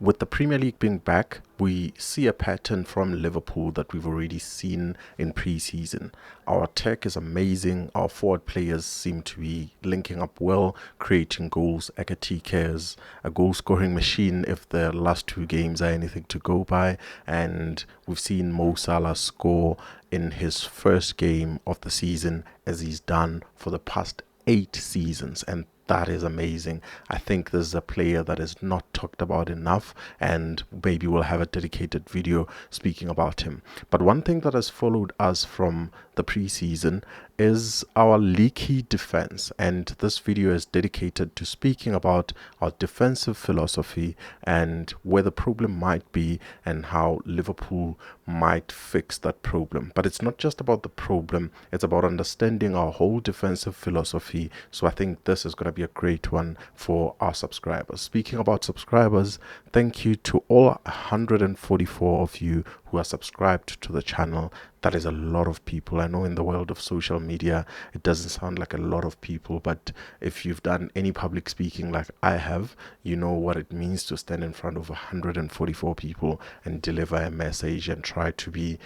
with the Premier League being back, we see a pattern from Liverpool that we've already seen in pre-season. Our attack is amazing. Our forward players seem to be linking up well, creating goals. Ekatike is a goal-scoring machine if the last two games are anything to go by. And we've seen Mo Salah score in his first game of the season, as he's done for the past 8 seasons. And that is amazing. I think this is a player that is not talked about enough, and maybe we'll have a dedicated video speaking about him. But one thing that has followed us from the preseason is our leaky defense, and this video is dedicated to speaking about our defensive philosophy and where the problem might be and how Liverpool might fix that problem. But it's not just about the problem, it's about understanding our whole defensive philosophy. So I think this is going to be a great one for our subscribers. Speaking about subscribers, thank you to all 144 of you who are subscribed to the channel. That is a lot of people. I know in the world of social media, it doesn't sound like a lot of people, but if you've done any public speaking like I have, you know what it means to stand in front of 144 people and deliver a message and try to be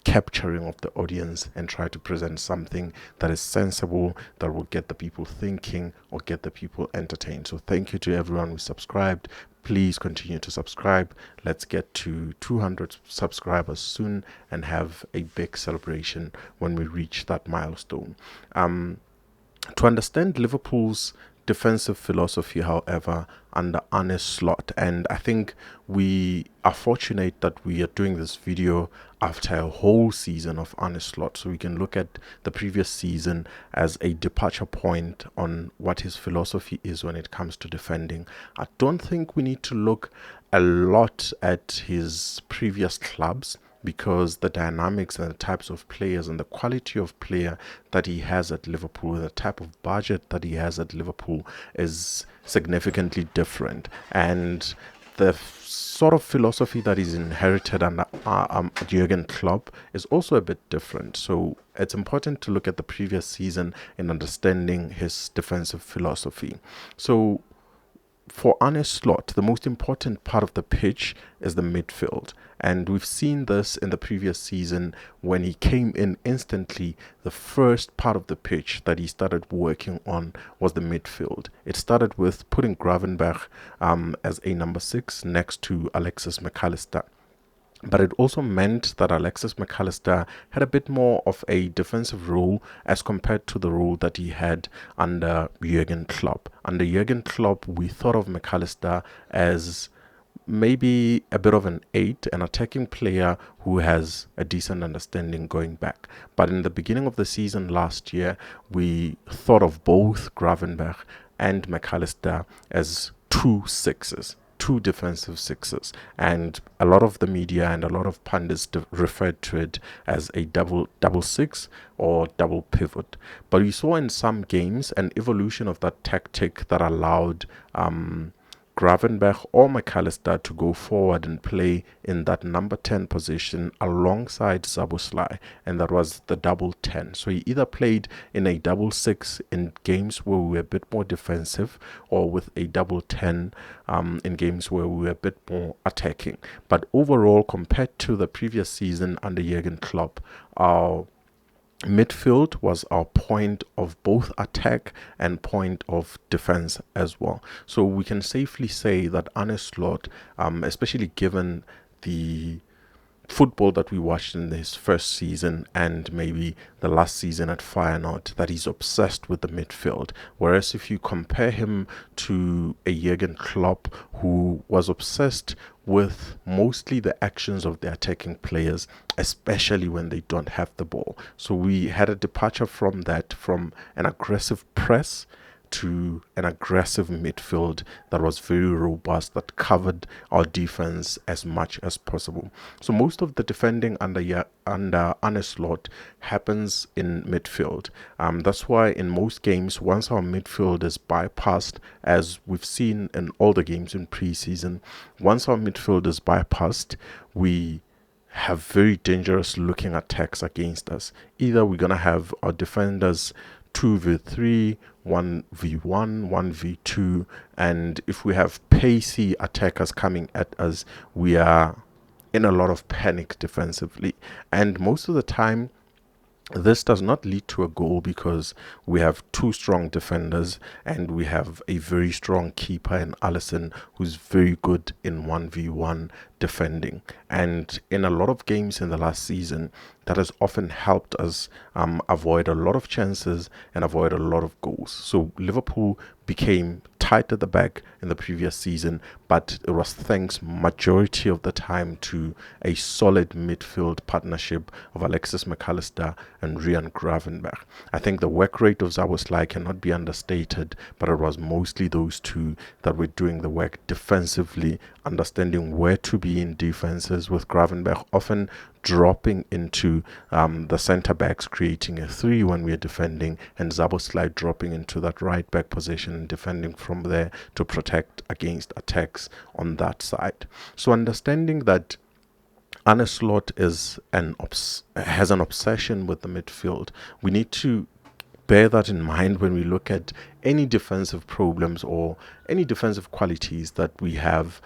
capturing of the audience and try to present something that is sensible, that will get the people thinking or get the people entertained. So thank you to everyone who subscribed. Please continue to subscribe. Let's get to 200 subscribers soon and have a big celebration when we reach that milestone. To understand Liverpool's defensive philosophy, however, under Arne Slot, and I think we are fortunate that we are doing this video after a whole season of Arne Slot, so we can look at the previous season as a departure point on what his philosophy is when it comes to defending. I don't think we need to look a lot at his previous clubs, because the dynamics and the types of players and the quality of player that he has at Liverpool, the type of budget that he has at Liverpool is significantly different. And the sort of philosophy that is inherited under Jurgen Klopp is also a bit different. So it's important to look at the previous season in understanding his defensive philosophy. So for Arne Slot, the most important part of the pitch is the midfield. And we've seen this in the previous season when he came in instantly. The first part of the pitch that he started working on was the midfield. It started with putting Gravenberch as a number 6 next to Alexis McAllister. But it also meant that Alexis McAllister had a bit more of a defensive role as compared to the role that he had under Jurgen Klopp. Under Jurgen Klopp, we thought of McAllister as maybe a bit of an 8, an attacking player who has a decent understanding going back. But in the beginning of the season last year, we thought of both Gravenberch and McAllister as 2 6s. 2 defensive 6s, and a lot of the media and a lot of pundits referred to it as a double 6 or double pivot. But we saw in some games an evolution of that tactic that allowed Gravenberch or McAllister to go forward and play in that number 10 position alongside Szoboszlai, and that was the double 10. So he either played in a double 6 in games where we were a bit more defensive, or with a double 10 in games where we were a bit more attacking. But overall, compared to the previous season under Jurgen Klopp, our midfield was our point of both attack and point of defense as well. So we can safely say that Arne Slot, especially given the football that we watched in his first season and maybe the last season at Feyenoord, that he's obsessed with the midfield. Whereas if you compare him to a Jurgen Klopp who was obsessed with mostly the actions of the attacking players, especially when they don't have the ball. So we had a departure from that, from an aggressive press to an aggressive midfield that was very robust, that covered our defense as much as possible. So most of the defending under Arne Slot happens in midfield. That's why in most games, once our midfield is bypassed, as we've seen in all the games in preseason, once our midfield is bypassed, we have very dangerous looking attacks against us. Either we're going to have our defenders 2v3 1v1, 1v2, and if we have pacey attackers coming at us, we are in a lot of panic defensively. And most of the time, this does not lead to a goal because we have two strong defenders and we have a very strong keeper in Allison who's very good in 1v1 defending. And in a lot of games in the last season, that has often helped us avoid a lot of chances and avoid a lot of goals. So Liverpool became tight at the back in the previous season, but it was thanks majority of the time to a solid midfield partnership of Alexis McAllister and Rian Gravenberch. I think the work rate of Szoboszlai cannot be understated, but it was mostly those two that were doing the work defensively, understanding where to be in defenses, with Gravenberch often dropping into the centre backs, creating a 3 when we are defending, and Szoboszlai dropping into that right back position and defending from there to protect against attacks on that side. So understanding that Arne Slot has an obsession with the midfield, we need to bear that in mind when we look at any defensive problems or any defensive qualities that we have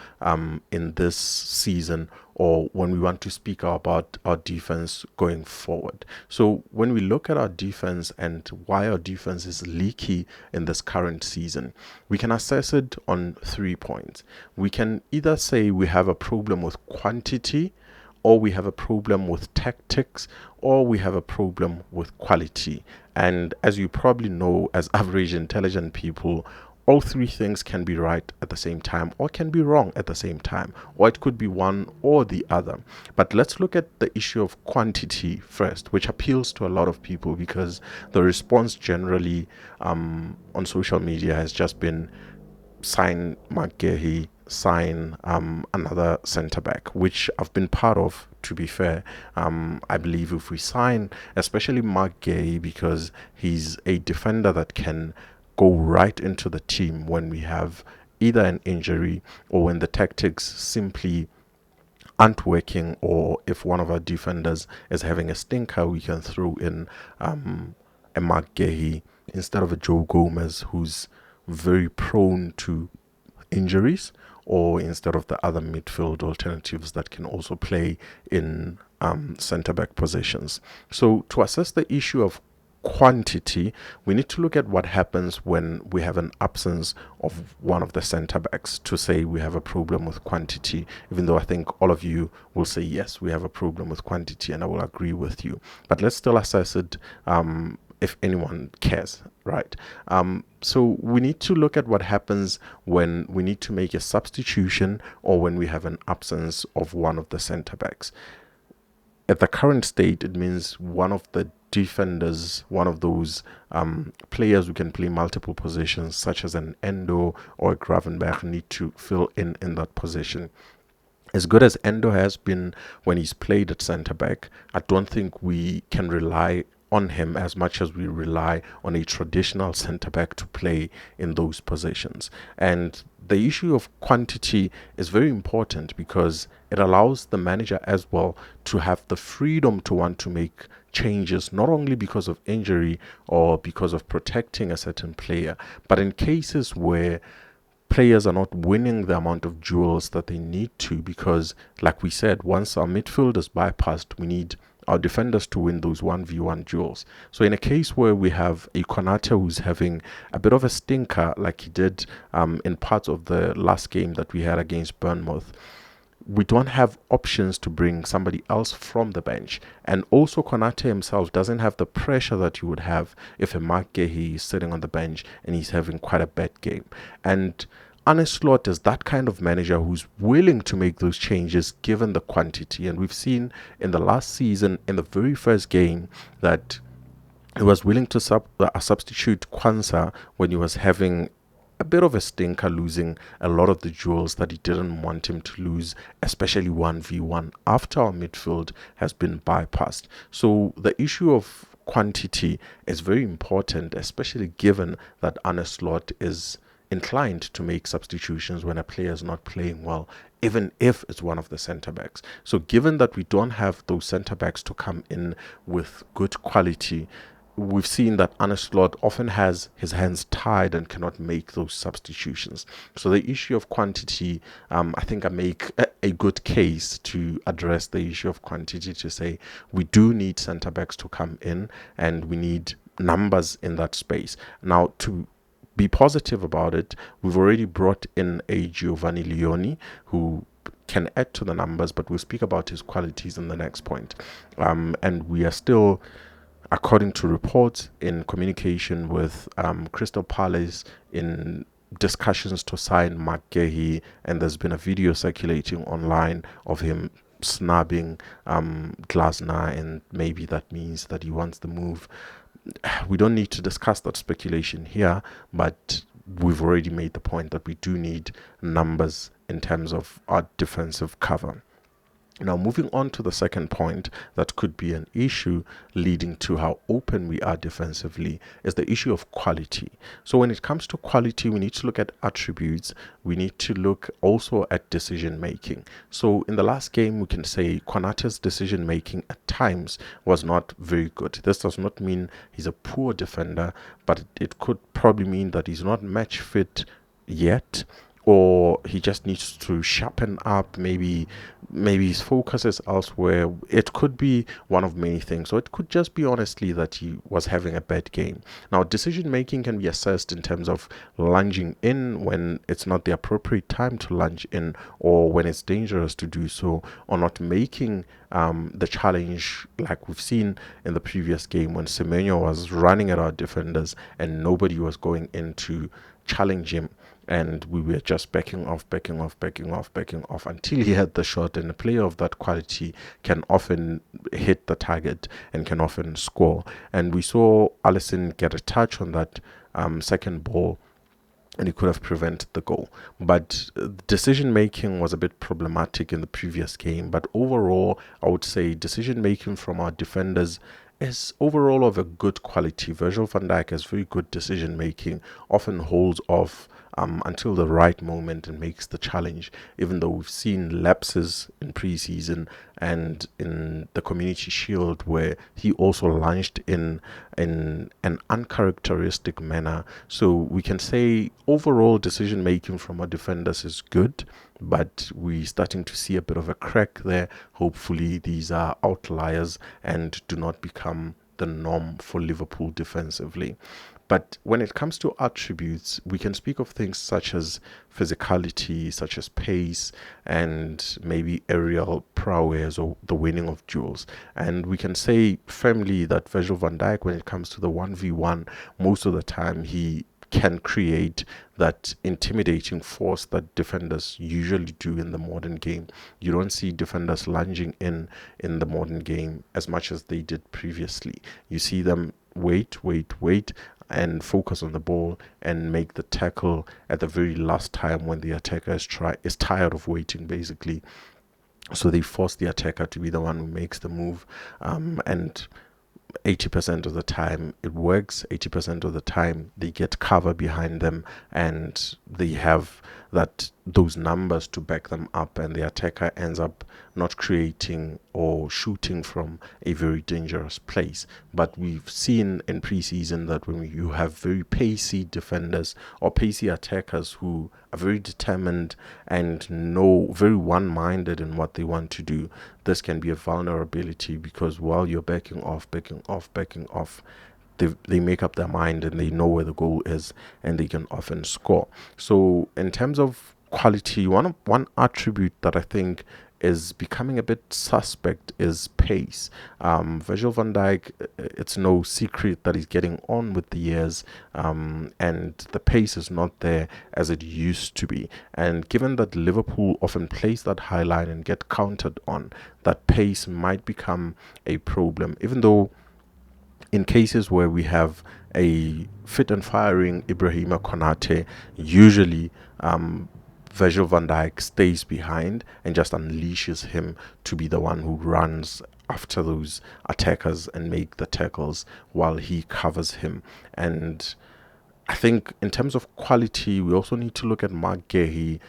in this season, or when we want to speak about our defense going forward. So when we look at our defense and why our defense is leaky in this current season, we can assess it on 3 points. We can either say we have a problem with quantity, or we have a problem with tactics, or we have a problem with quality. And as you probably know, as average intelligent people, all 3 things can be right at the same time or can be wrong at the same time, or it could be one or the other. But let's look at the issue of quantity first, which appeals to a lot of people because the response generally on social media has just been sign Mark Guehi, sign another centre back, which I've been part of, to be fair. I believe if we sign, especially Mark Guehi, because he's a defender that can go right into the team when we have either an injury or when the tactics simply aren't working, or if one of our defenders is having a stinker, we can throw in a Mark Guehi instead of a Joe Gomez, who's very prone to injuries, or instead of the other midfield alternatives that can also play in centre back positions. So to assess the issue of quantity, we need to look at what happens when we have an absence of one of the centre backs to say we have a problem with quantity, even though I think all of you will say yes, we have a problem with quantity, and I will agree with you. But let's still assess it if anyone cares, right? So we need to look at what happens when we need to make a substitution or when we have an absence of one of the centre backs. At the current state, it means one of the defenders, one of those players who can play multiple positions, such as an Endo or a Gravenberch, need to fill in that position. As good as Endo has been when he's played at centre back, I don't think we can rely on him as much as we rely on a traditional centre back to play in those positions. And the issue of quantity is very important because it allows the manager as well to have the freedom to want to make changes, not only because of injury or because of protecting a certain player, but in cases where players are not winning the amount of duels that they need to, because like we said, once our midfield is bypassed, we need our defenders to win those 1v1 duels. So in a case where we have a Konate who's having a bit of a stinker like he did in parts of the last game that we had against Bournemouth, we don't have options to bring somebody else from the bench. And also Konate himself doesn't have the pressure that you would have if a Mark Guehi is sitting on the bench and he's having quite a bad game. And Arne Slot is that kind of manager who's willing to make those changes given the quantity. And we've seen in the last season, in the very first game, that he was willing to substitute Kwanzaa when he was having a bit of a stinker, losing a lot of the duels that he didn't want him to lose, especially 1v1 after our midfield has been bypassed. So the issue of quantity is very important, especially given that Arne Slot is inclined to make substitutions when a player is not playing well, even if it's one of the centre backs. So given that we don't have those centre backs to come in with good quality, we've seen that Arne Slot often has his hands tied and cannot make those substitutions. So the issue of quantity, I think I make a good case to address the issue of quantity, to say we do need centre backs to come in and we need numbers in that space. Now, to be positive about it, we've already brought in a Giovanni Leoni who can add to the numbers, but we'll speak about his qualities in the next point. And we are still, according to reports, in communication with Crystal Palace in discussions to sign Mark Gehi, and there's been a video circulating online of him snubbing Glasner, and maybe that means that he wants the move. We don't need to discuss that speculation here, but we've already made the point that we do need numbers in terms of our defensive cover. Now, moving on to the second point that could be an issue leading to how open we are defensively is the issue of quality. So when it comes to quality, we need to look at attributes. We need to look also at decision making. So in the last game, we can say Konate's decision making at times was not very good. This does not mean he's a poor defender, but it could probably mean that he's not match fit yet, or he just needs to sharpen up. Maybe his focus is elsewhere. It could be one of many things. So it could just be honestly that he was having a bad game. Now, decision making can be assessed in terms of lunging in when it's not the appropriate time to lunge in, or when it's dangerous to do so, or not making the challenge, like we've seen in the previous game when Semenyo was running at our defenders and nobody was going in to challenge him, and we were just backing off until he had the shot. And a player of that quality can often hit the target and can often score. And we saw Alisson get a touch on that second ball, and he could have prevented the goal. But decision making was a bit problematic in the previous game. But overall, I would say decision making from our defenders is overall of a good quality. Virgil van Dijk has very good decision making, often holds off until the right moment and makes the challenge, even though we've seen lapses in pre-season and in the Community Shield where he also launched in an uncharacteristic manner. So we can say overall decision making from our defenders is good, but we're starting to see a bit of a crack there. Hopefully these are outliers and do not become the norm for Liverpool defensively. But when it comes to attributes, we can speak of things such as physicality, such as pace, and maybe aerial prowess or the winning of duels. And we can say firmly that Virgil van Dijk, when it comes to the 1v1, most of the time he can create that intimidating force that defenders usually do in the modern game. You don't see defenders lunging in the modern game as much as they did previously. You see them wait, and focus on the ball and make the tackle at the very last time when the attacker is tired of waiting, basically. So they force the attacker to be the one who makes the move, and 80% of the time it works. 80% of the time they get cover behind them and they have those numbers to back them up, and the attacker ends up not creating or shooting from a very dangerous place. But we've seen in preseason that when you have very pacey defenders or pacey attackers who are very determined and know, very one-minded in what they want to do, this can be a vulnerability, because while you're backing off, they make up their mind and they know where the goal is and they can often score. So in terms of quality, one attribute that I think is becoming a bit suspect is pace. Virgil van Dijk, it's no secret that he's getting on with the years, and the pace is not there as it used to be. And given that Liverpool often plays that high line and get countered on, that pace might become a problem, even though in cases where we have a fit and firing Ibrahima Konate, usually Virgil van Dijk stays behind and just unleashes him to be the one who runs after those attackers and make the tackles while he covers him. And I think in terms of quality, we also need to look at Mark Gehi.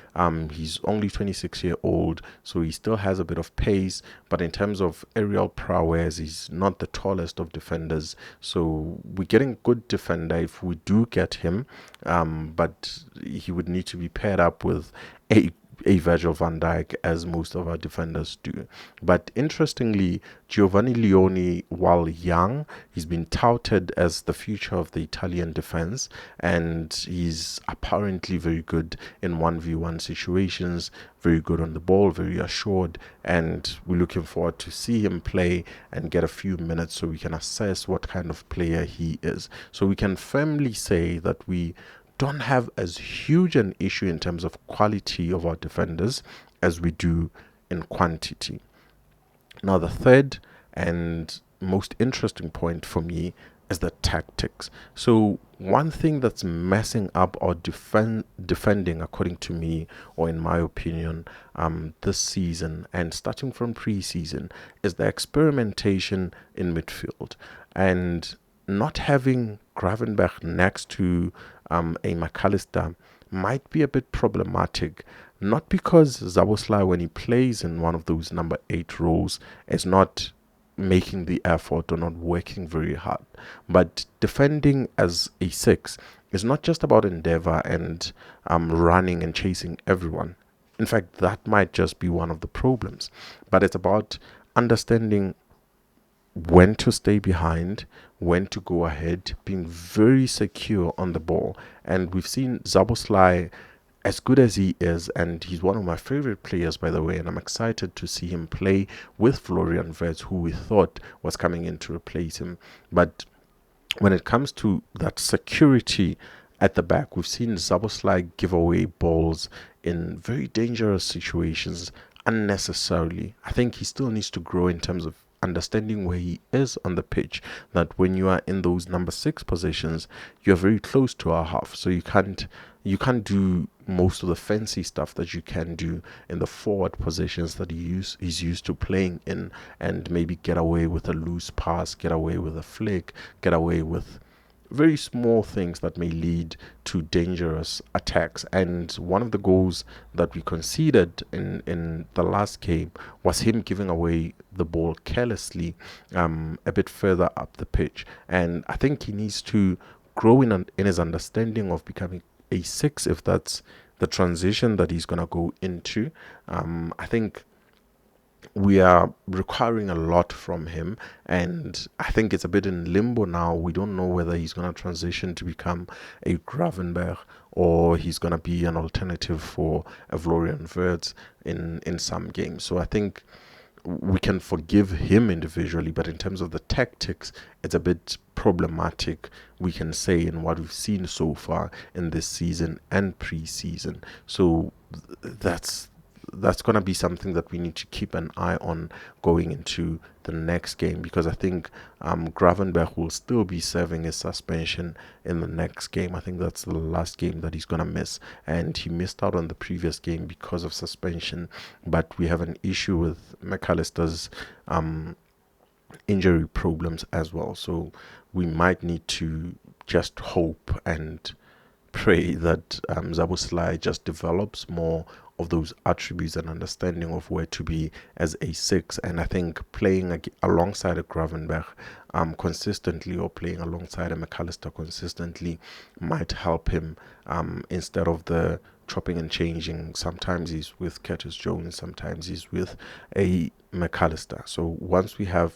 He's only 26 year old, so he still has a bit of pace. But in terms of aerial prowess, he's not the tallest of defenders. So we're getting good defender if we do get him. But he would need to be paired up with a Virgil van Dijk, as most of our defenders do. But interestingly, Giovanni Leone, while young, he's been touted as the future of the Italian defense, and he's apparently very good in 1v1 situations, very good on the ball, very assured, and we're looking forward to see him play and get a few minutes so we can assess what kind of player he is. So we can firmly say that we don't have as huge an issue in terms of quality of our defenders as we do in quantity. Now, the third and most interesting point for me is the tactics. So, one thing that's messing up our defending, according to me, or in my opinion, this season and starting from preseason, is the experimentation in midfield. And not having Gravenberch next to a McAllister might be a bit problematic. Not because Zaboslai, when he plays in one of those number 8 roles, is not making the effort or not working very hard, but defending as a 6 is not just about endeavor and running and chasing everyone. In fact, that might just be one of the problems, but it's about understanding when to stay behind, when to go ahead, being very secure on the ball. And we've seen Zaboslai, as good as he is, and he's one of my favorite players, by the way, and I'm excited to see him play with Florian Wirtz, who we thought was coming in to replace him. But when it comes to that security at the back, we've seen Zaboslai give away balls in very dangerous situations unnecessarily. I think he still needs to grow in terms of understanding where he is on the pitch, that when you are in those number 6 positions, you're very close to our half, so you can't do most of the fancy stuff that you can do in the forward positions that he's used to playing in, and maybe get away with a loose pass, get away with a flick, get away with very small things that may lead to dangerous attacks. And one of the goals that we conceded in the last game was him giving away the ball carelessly a bit further up the pitch. And I think he needs to grow in his understanding of becoming a 6, if that's the transition that he's going to go into. I think we are requiring a lot from him, and I think it's a bit in limbo now. We don't know whether he's going to transition to become a Gravenberch or he's going to be an alternative for a Florian Wirtz in some games. So I think we can forgive him individually, but in terms of the tactics, it's a bit problematic, we can say, in what we've seen so far in this season and pre-season. So that's going to be something that we need to keep an eye on going into the next game, because I think Gravenberch will still be serving his suspension in the next game. I think that's the last game that he's going to miss, and he missed out on the previous game because of suspension. But we have an issue with McAllister's injury problems as well, so we might need to just hope and pray that Zaboslai just develops more of those attributes and understanding of where to be as a 6. And I think playing alongside a Gravenberch consistently, or playing alongside a McAllister consistently, might help him instead of the chopping and changing. Sometimes he's with Curtis Jones, sometimes he's with a McAllister. So once we have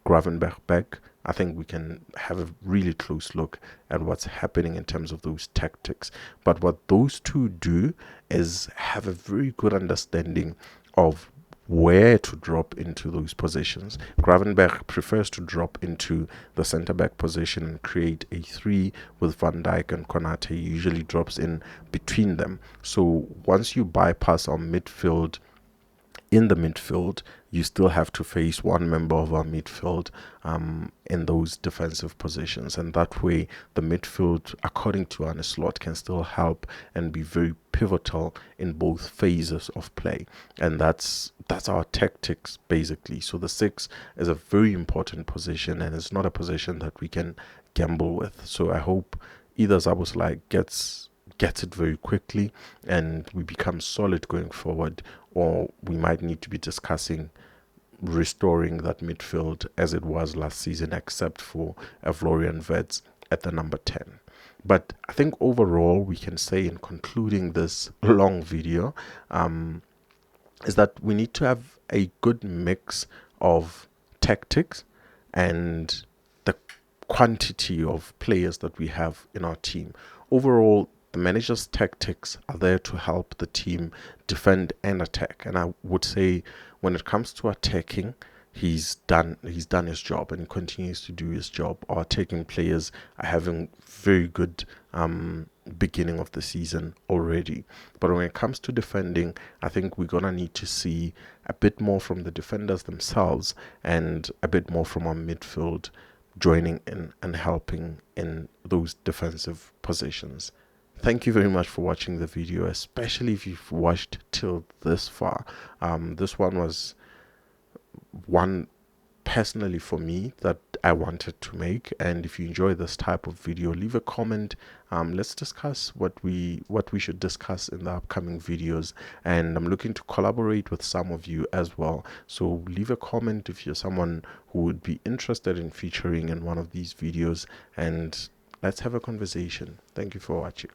Gravenberch back, I think we can have a really close look at what's happening in terms of those tactics. But what those two do is have a very good understanding of where to drop into those positions. Gravenberch prefers to drop into the centre-back position and create a 3 with Van Dijk and Konate. He usually drops in between them. So once you bypass our midfield, in the midfield, you still have to face one member of our midfield in those defensive positions, and that way the midfield, according to Arne Slot, can still help and be very pivotal in both phases of play. And that's our tactics basically. So the 6 is a very important position, and it's not a position that we can gamble with. So I hope either Zaboslai gets it very quickly and we become solid going forward, or we might need to be discussing restoring that midfield as it was last season, except for Florian Wirtz at the number 10. But I think overall, we can say in concluding this long video, is that we need to have a good mix of tactics and the quantity of players that we have in our team. Overall, the manager's tactics are there to help the team defend and attack. And I would say when it comes to attacking, he's done his job and continues to do his job. Our attacking players are having very good beginning of the season already. But when it comes to defending, I think we're gonna need to see a bit more from the defenders themselves and a bit more from our midfield joining in and helping in those defensive positions. Thank you very much for watching the video, especially if you've watched till this far. This one was one personally for me that I wanted to make, and if you enjoy this type of video, leave a comment. Let's discuss what we should discuss in the upcoming videos, and I'm looking to collaborate with some of you as well. So leave a comment if you're someone who would be interested in featuring in one of these videos, and let's have a conversation. Thank you for watching.